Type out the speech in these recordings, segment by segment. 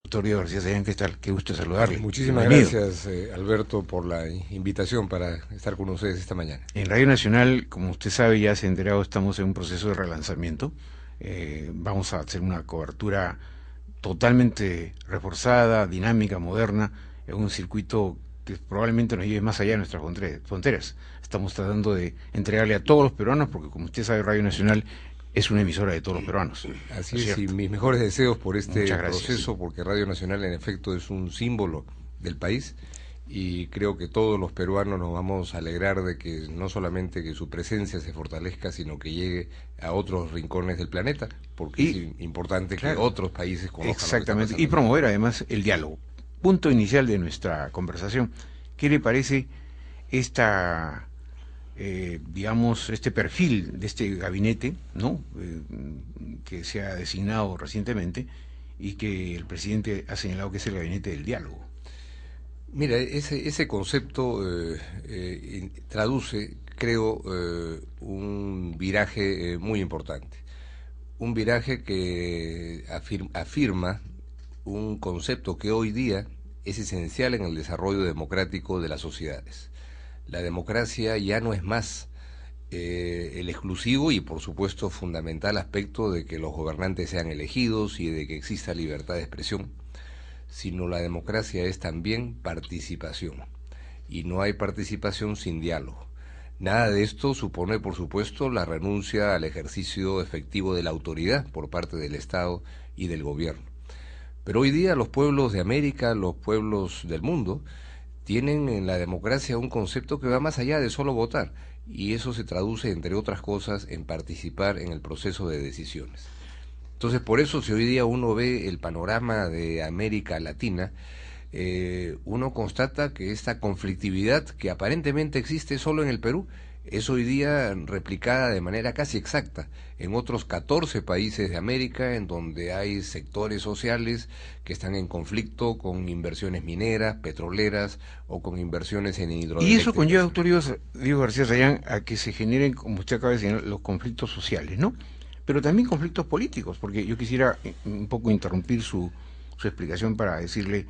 Doctor Diego García Sayán, ¿qué tal? Qué gusto saludarle. Muchísimas Bienvenido. gracias, Alberto, por la invitación para estar con ustedes esta mañana. En Radio Nacional, como usted sabe, ya se ha enterado, estamos en un proceso de relanzamiento. Vamos a hacer una cobertura totalmente reforzada, dinámica, moderna, en un circuito que probablemente nos lleve más allá de nuestras fronteras. Estamos tratando de entregarle a todos los peruanos, porque como usted sabe, Radio Nacional es una emisora de todos los peruanos. Así ¿No es, y cierto? mis mejores deseos por este Muchas gracias. proceso, porque Radio Nacional en efecto es un símbolo del país y creo que todos los peruanos nos vamos a alegrar de que no solamente que su presencia se fortalezca, sino que llegue a otros rincones del planeta, porque Y, es importante que claro, otros países conozcan lo que está exactamente, y pasando aquí. promover además el diálogo. Punto inicial de nuestra conversación. ¿Qué le parece esta, digamos, este perfil de este gabinete, ¿no? Que se ha designado recientemente y que el presidente ha señalado que es el gabinete del diálogo? Mira, ese concepto traduce, creo, un viraje muy importante. Un viraje que afirma un concepto que hoy día es esencial en el desarrollo democrático de las sociedades. La democracia ya no es más el exclusivo y por supuesto fundamental aspecto de que los gobernantes sean elegidos y de que exista libertad de expresión, sino la democracia es también participación. Y no hay participación sin diálogo. Nada de esto supone, por supuesto, la renuncia al ejercicio efectivo de la autoridad por parte del Estado y del gobierno. Pero hoy día los pueblos de América, los pueblos del mundo, tienen en la democracia un concepto que va más allá de solo votar, y eso se traduce, entre otras cosas, en participar en el proceso de decisiones. Entonces, por eso, si hoy día uno ve el panorama de América Latina, uno constata que esta conflictividad que aparentemente existe solo en el Perú es hoy día replicada de manera casi exacta en otros 14 países de América, en donde hay sectores sociales que están en conflicto con inversiones mineras, petroleras o con inversiones en Y eso conlleva, hidroeléctricas. doctor Diego García Sayán, a que se generen, como usted acaba de señalar, los conflictos sociales, ¿no? Pero también conflictos políticos, porque yo quisiera un poco interrumpir su explicación para decirle,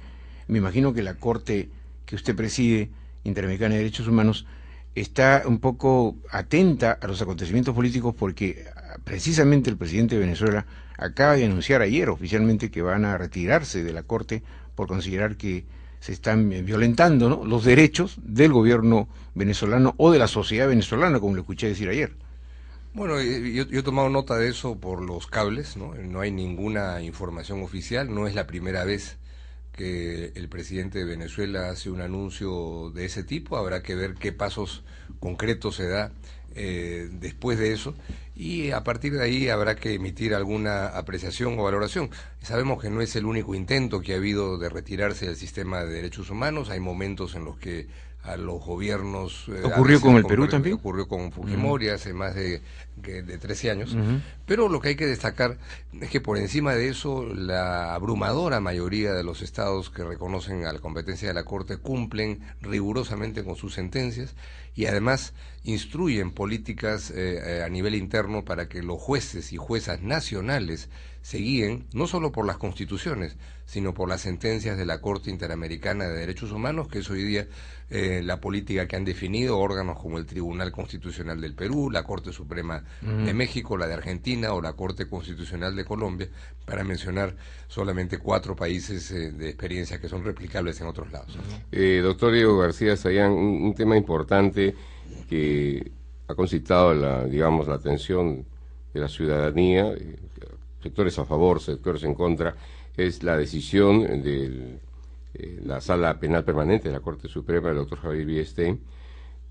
me imagino que la Corte que usted preside, Interamericana de Derechos Humanos, está un poco atenta a los acontecimientos políticos porque precisamente el presidente de Venezuela acaba de anunciar ayer oficialmente que van a retirarse de la Corte por considerar que se están violentando, ¿no?, los derechos del gobierno venezolano o de la sociedad venezolana, como lo escuché decir ayer. Bueno, yo he tomado nota de eso por los cables, ¿no? No hay ninguna información oficial, no es la primera vez que el presidente de Venezuela hace un anuncio de ese tipo, habrá que ver qué pasos concretos se da después de eso y a partir de ahí habrá que emitir alguna apreciación o valoración. Sabemos que no es el único intento que ha habido de retirarse del sistema de derechos humanos, hay momentos en los que a los gobiernos a ¿Ocurrió veces con el Perú también? ocurrió con Uh Fujimori hace más de 13 años, -huh. pero lo que hay que destacar es que por encima de eso la abrumadora mayoría de los estados que reconocen a la competencia de la Corte cumplen rigurosamente con sus sentencias y además instruyen políticas a nivel interno para que los jueces y juezas nacionales se guíen no solo por las constituciones, sino por las sentencias de la Corte Interamericana de Derechos Humanos, que es hoy día la política que han definido órganos como el Tribunal Constitucional del Perú, la Corte Suprema de México, la de Argentina o la Corte Constitucional de Colombia, para mencionar solamente 4 países de experiencia que son replicables en otros lados. Doctor Diego García Sayán, un tema importante que ha concitado digamos, la atención de la ciudadanía, sectores a favor, sectores en contra, es la decisión de la Sala Penal Permanente de la Corte Suprema, del doctor Javier Biestein,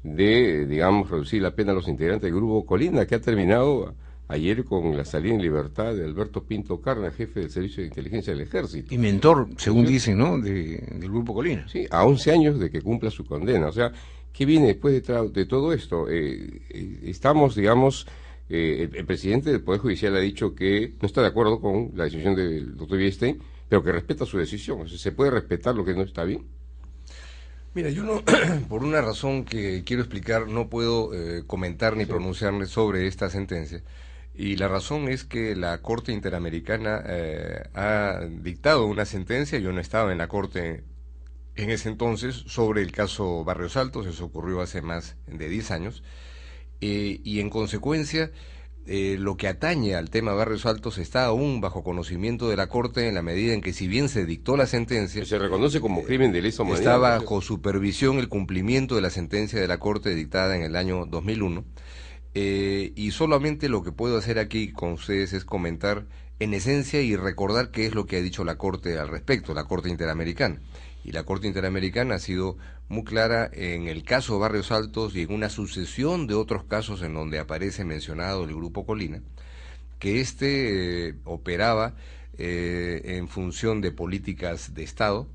de, digamos, reducir la pena a los integrantes del Grupo Colina, que ha terminado ayer con la salida en libertad de Alberto Pinto Carna, jefe del Servicio de Inteligencia del Ejército. Y mentor, según dicen, ¿no?, del Grupo Colina. Sí, a 11 años de que cumpla su condena. O sea, ¿qué viene después de todo esto? Estamos, digamos, el presidente del Poder Judicial ha dicho que no está de acuerdo con la decisión del doctor Biestein, pero que respeta su decisión. O sea, ¿se puede respetar lo que no está bien? Mira, yo no, por una razón que quiero explicar, no puedo comentar ni pronunciarme sobre esta sentencia. Y la razón es que la Corte Interamericana ha dictado una sentencia. Yo no estaba en la Corte en ese entonces, sobre el caso Barrios Altos. Eso ocurrió hace más de 10 años, y en consecuencia lo que atañe al tema Barrios Altos está aún bajo conocimiento de la Corte, en la medida en que, si bien se dictó la sentencia, Se reconoce como crimen de lesa humanidad. está bajo supervisión el cumplimiento de la sentencia de la Corte dictada en el año 2001. Y solamente lo que puedo hacer aquí con ustedes es comentar en esencia y recordar qué es lo que ha dicho la Corte al respecto, la Corte Interamericana. Y la Corte Interamericana ha sido muy clara en el caso Barrios Altos y en una sucesión de otros casos en donde aparece mencionado el Grupo Colina, que operaba en función de políticas de Estado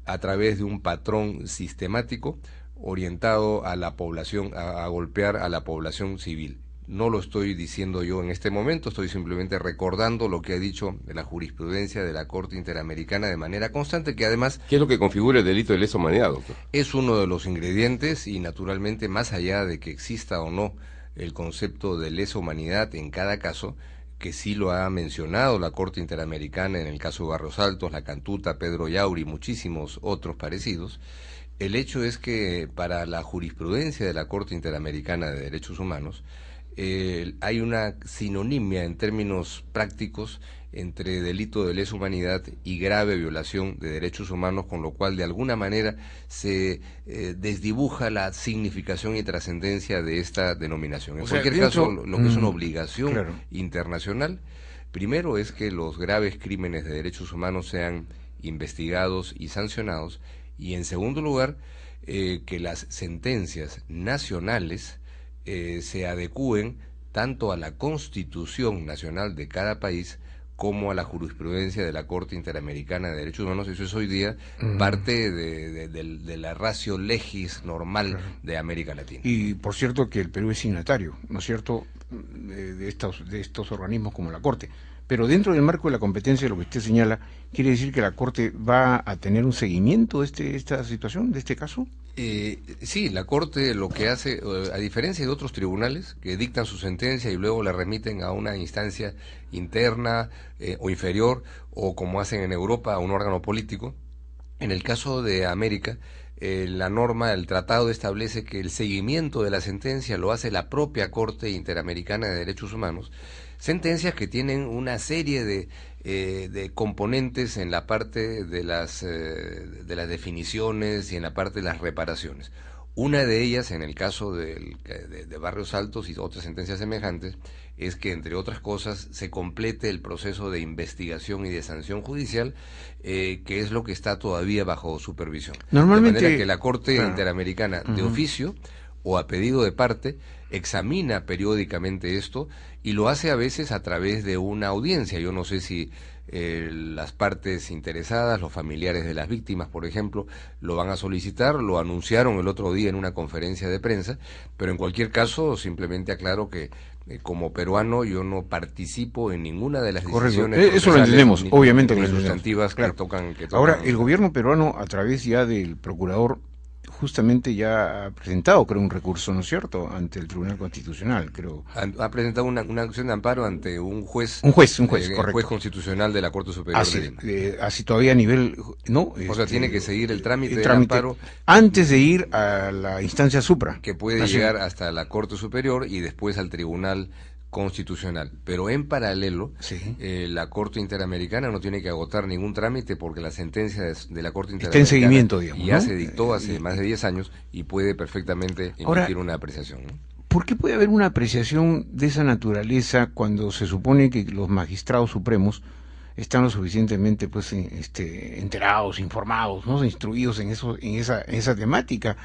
a través de un patrón sistemático orientado a la población, a golpear a la población civil. No lo estoy diciendo yo en este momento, estoy simplemente recordando lo que ha dicho de la jurisprudencia de la Corte Interamericana de manera constante, que además... ¿Qué es lo que configura el delito de lesa humanidad, doctor? Es uno de los ingredientes, y naturalmente, más allá de que exista o no el concepto de lesa humanidad en cada caso, que sí lo ha mencionado la Corte Interamericana en el caso de Barrios Altos, La Cantuta, Pedro Yauri y muchísimos otros parecidos, el hecho es que para la jurisprudencia de la Corte Interamericana de Derechos Humanos, hay una sinonimia en términos prácticos entre delito de lesa humanidad y grave violación de derechos humanos, con lo cual de alguna manera se desdibuja la significación y trascendencia de esta denominación. En cualquier caso, lo que es una obligación internacional, primero, es que los graves crímenes de derechos humanos sean investigados y sancionados, y en segundo lugar, que las sentencias nacionales se adecúen tanto a la Constitución Nacional de cada país como a la jurisprudencia de la Corte Interamericana de Derechos Humanos. Eso es hoy día parte de la ratio legis normal de América Latina. Y por cierto que el Perú es signatario, ¿no es cierto?, de estos organismos como la Corte. Pero dentro del marco de la competencia de lo que usted señala, ¿quiere decir que la Corte va a tener un seguimiento de esta situación, de este caso? Sí, la Corte lo que hace, a diferencia de otros tribunales que dictan su sentencia y luego la remiten a una instancia interna o inferior, o como hacen en Europa, a un órgano político, en el caso de América, la norma, el tratado establece que el seguimiento de la sentencia lo hace la propia Corte Interamericana de Derechos Humanos, sentencias que tienen una serie de componentes en la parte de las definiciones y en la parte de las reparaciones. Una de ellas, en el caso de Barrios Altos y otras sentencias semejantes, es que, entre otras cosas, se complete el proceso de investigación y de sanción judicial, que es lo que está todavía bajo supervisión. Normalmente, de manera que la Corte Interamericana, de oficio o a pedido de parte, examina periódicamente esto, y lo hace a veces a través de una audiencia. Yo no sé si las partes interesadas, los familiares de las víctimas, por ejemplo, lo van a solicitar. Lo anunciaron el otro día en una conferencia de prensa, pero en cualquier caso simplemente aclaro que como peruano yo no participo en ninguna de las decisiones. Eso lo entendemos, obviamente que lo las entendemos. sustantivas Claro. que tocan. Ahora, el gobierno peruano, a través ya del procurador, justamente ya ha presentado, creo, un recurso, ¿no es cierto?, ante el Tribunal Constitucional, creo. Ha presentado una acción de amparo ante un juez. Un juez, correcto. Juez constitucional de la Corte Superior de Lima. Así todavía a nivel, ¿no? O sea, tiene que seguir el trámite de amparo antes de ir a la instancia supra. Que puede llegar hasta la Corte Superior y después al Tribunal Constitucional. Pero en paralelo, la Corte Interamericana no tiene que agotar ningún trámite, porque la sentencia de la Corte Interamericana está en seguimiento, digamos, ya ¿no? se dictó hace más de 10 años y puede perfectamente emitir una apreciación, ¿no? ¿Por qué puede haber una apreciación de esa naturaleza cuando se supone que los magistrados supremos están lo suficientemente enterados, informados, ¿no?, instruidos en esa temática,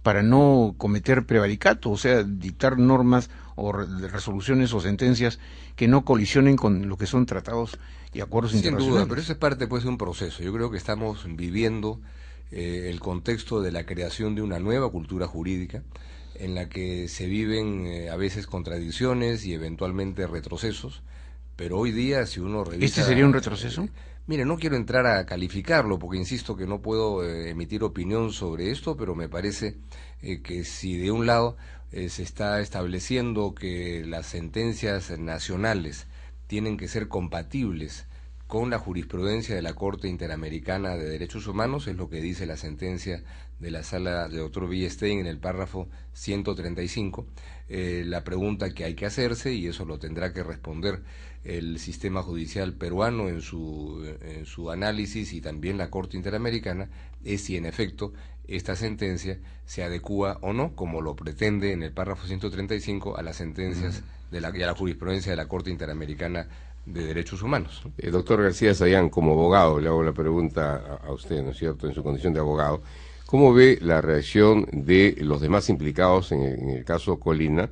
para no cometer prevaricato, o sea, dictar normas o resoluciones o sentencias que no colisionen con lo que son tratados y acuerdos internacionales? Sin duda, pero eso es parte, pues, de un proceso. Yo creo que estamos viviendo el contexto de la creación de una nueva cultura jurídica, en la que se viven a veces contradicciones y eventualmente retrocesos, pero hoy día, si uno revisa... ¿Este sería un retroceso? Mire, no quiero entrar a calificarlo porque insisto que no puedo emitir opinión sobre esto, pero me parece que si de un lado se está estableciendo que las sentencias nacionales tienen que ser compatibles con la jurisprudencia de la Corte Interamericana de Derechos Humanos, es lo que dice la sentencia de la Sala de Dr. Villestein en el párrafo 135, la pregunta que hay que hacerse, y eso lo tendrá que responder el sistema judicial peruano en su análisis, y también la Corte Interamericana, es si en efecto esta sentencia se adecúa o no, como lo pretende en el párrafo 135, a las sentencias y a la jurisprudencia de la Corte Interamericana de Derechos Humanos. Doctor García Sayán, como abogado, le hago la pregunta a usted, ¿no es cierto?, en su condición de abogado, ¿cómo ve la reacción de los demás implicados en el caso Colina,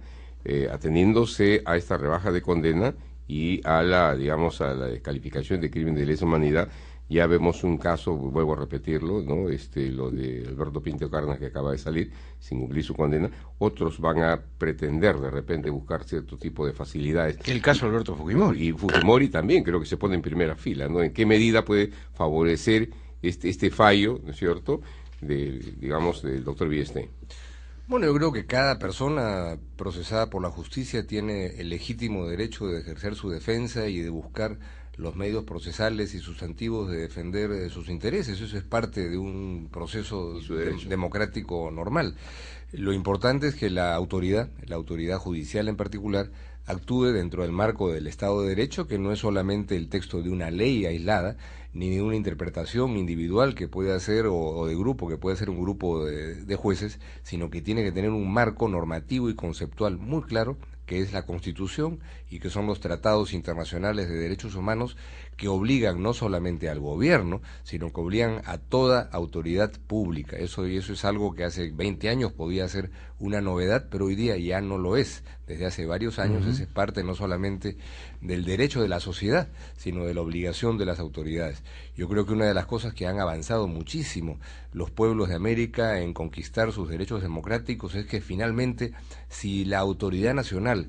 ateniéndose a esta rebaja de condena y a la, digamos, a la descalificación de crimen de lesa humanidad? Ya vemos un caso, vuelvo a repetirlo, ¿no? Lo de Alberto Pinto Carnas, que acaba de salir sin cumplir su condena. Otros van a pretender de repente buscar cierto tipo de facilidades. El caso de Alberto Fujimori. Y Fujimori también creo que se pone en primera fila, ¿no? ¿En qué medida puede favorecer este fallo, ¿no es cierto?, digamos, del doctor Villestein? Bueno, yo creo que cada persona procesada por la justicia tiene el legítimo derecho de ejercer su defensa y de buscar los medios procesales y sustantivos de defender sus intereses. Eso es parte de un proceso democrático normal. Lo importante es que la autoridad judicial en particular, actúe dentro del marco del Estado de Derecho, que no es solamente el texto de una ley aislada, ni de una interpretación individual que puede hacer, o de grupo, que puede hacer un grupo de jueces, sino que tiene que tener un marco normativo y conceptual muy claro, que es la Constitución y que son los tratados internacionales de derechos humanos, que obligan no solamente al gobierno, sino que obligan a toda autoridad pública. Eso es algo que hace 20 años podía ser una novedad, pero hoy día ya no lo es. Desde hace varios años es parte no solamente del derecho de la sociedad, sino de la obligación de las autoridades. Yo creo que una de las cosas que han avanzado muchísimo los pueblos de América en conquistar sus derechos democráticos es que finalmente, si la autoridad nacional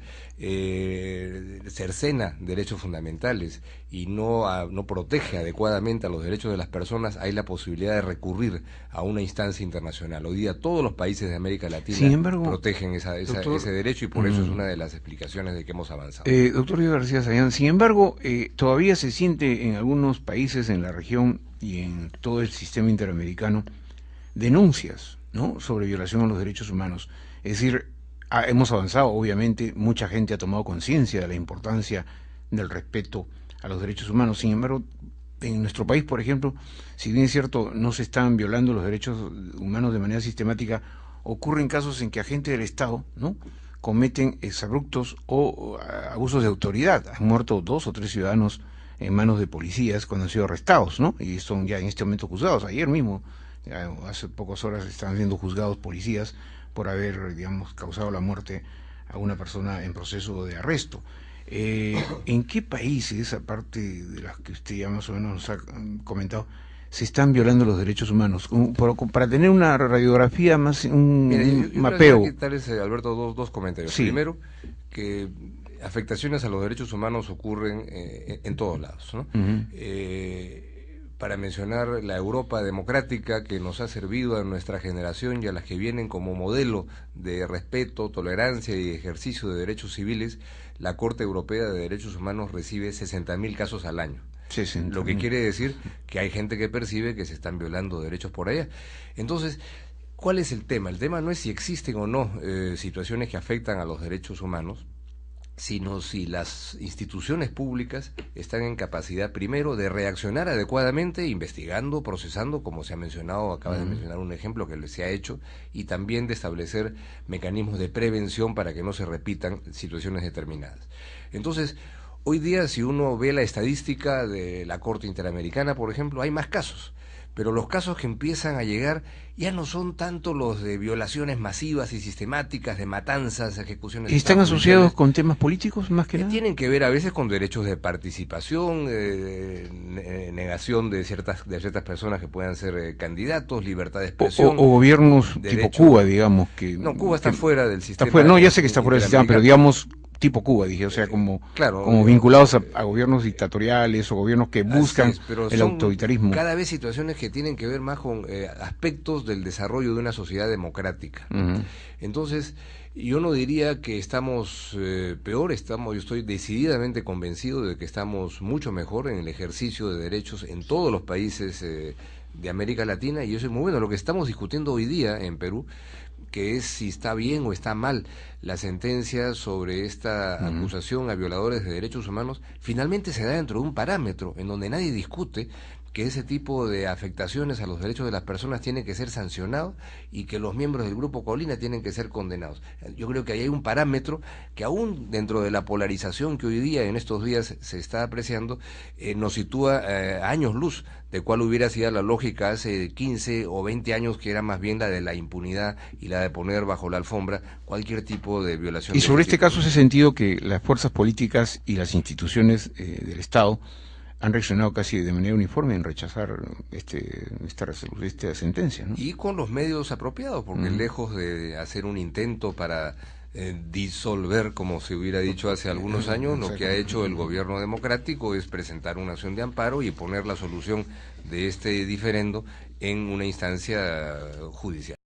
cercena derechos fundamentales y no protege adecuadamente a los derechos de las personas, hay la posibilidad de recurrir a una instancia internacional. Hoy día todos los países de América Latina protegen ese derecho, y por eso es una de las explicaciones de que hemos avanzado. Doctor Diego García Sayán, sin embargo, todavía se siente en algunos países en la región y en todo el sistema interamericano denuncias, ¿no?, sobre violación a los derechos humanos. Es decir, hemos avanzado, obviamente, mucha gente ha tomado conciencia de la importancia del respeto a los derechos humanos. Sin embargo, en nuestro país, por ejemplo, si bien es cierto, no se están violando los derechos humanos de manera sistemática, ocurren casos en que agentes del Estado, ¿no?, cometen exabruptos o abusos de autoridad. Han muerto 2 o 3 ciudadanos en manos de policías cuando han sido arrestados, ¿no?, y son ya en este momento juzgados. Ayer mismo, hace pocas horas, están siendo juzgados policías por haber, digamos, causado la muerte a una persona en proceso de arresto. ¿En qué países, aparte de las que usted ya más o menos nos ha comentado, se están violando los derechos humanos? Para tener una radiografía más, un mapeo. Alberto, dos comentarios. Sí. Primero, que afectaciones a los derechos humanos ocurren en todos lados, ¿no? Para mencionar la Europa democrática, que nos ha servido a nuestra generación y a las que vienen como modelo de respeto, tolerancia y ejercicio de derechos civiles, la Corte Europea de Derechos Humanos recibe 60.000 casos al año. Lo que quiere decir que hay gente que percibe que se están violando derechos por allá. Entonces, ¿cuál es el tema? El tema no es si existen o no situaciones que afectan a los derechos humanos, sino si las instituciones públicas están en capacidad, primero, de reaccionar adecuadamente, investigando, procesando, como se ha mencionado, acaba de mencionar un ejemplo que se ha hecho, y también de establecer mecanismos de prevención para que no se repitan situaciones determinadas. Entonces, hoy día, si uno ve la estadística de la Corte Interamericana, por ejemplo, hay más casos, pero los casos que empiezan a llegar ya no son tanto los de violaciones masivas y sistemáticas, de matanzas, ejecuciones... ¿Están asociados con temas políticos más que nada? Tienen que ver a veces con derechos de participación, negación de ciertas personas que puedan ser candidatos, libertad de expresión... O gobiernos tipo Cuba, digamos, que... No, Cuba está fuera del sistema... Está fuera, no, ya sé que está fuera del sistema, pero digamos... tipo Cuba, dije, o sea, como, claro, como vinculados a gobiernos dictatoriales o gobiernos que buscan pero el son autoritarismo. cada vez situaciones que tienen que ver más con aspectos del desarrollo de una sociedad democrática. Entonces, yo no diría que estamos peor, yo estoy decididamente convencido de que estamos mucho mejor en el ejercicio de derechos en todos los países de América Latina, y eso es muy bueno. Lo que estamos discutiendo hoy día en Perú, que es si está bien o está mal la sentencia sobre esta acusación a violadores de derechos humanos, finalmente se da dentro de un parámetro en donde nadie discute que ese tipo de afectaciones a los derechos de las personas tienen que ser sancionados y que los miembros del Grupo Colina tienen que ser condenados. Yo creo que ahí hay un parámetro que aún dentro de la polarización que hoy día, en estos días, se está apreciando, nos sitúa años luz de cuál hubiera sido la lógica hace 15 o 20 años, que era más bien la de la impunidad y la de poner bajo la alfombra cualquier tipo de violación. Y sobre este caso, ese sentido que las fuerzas políticas y las instituciones del Estado han reaccionado casi de manera uniforme en rechazar esta sentencia, ¿no? Y con los medios apropiados, porque lejos de hacer un intento para disolver, como se hubiera dicho hace algunos años, lo que ha hecho el gobierno democrático es presentar una acción de amparo y poner la solución de este diferendo en una instancia judicial.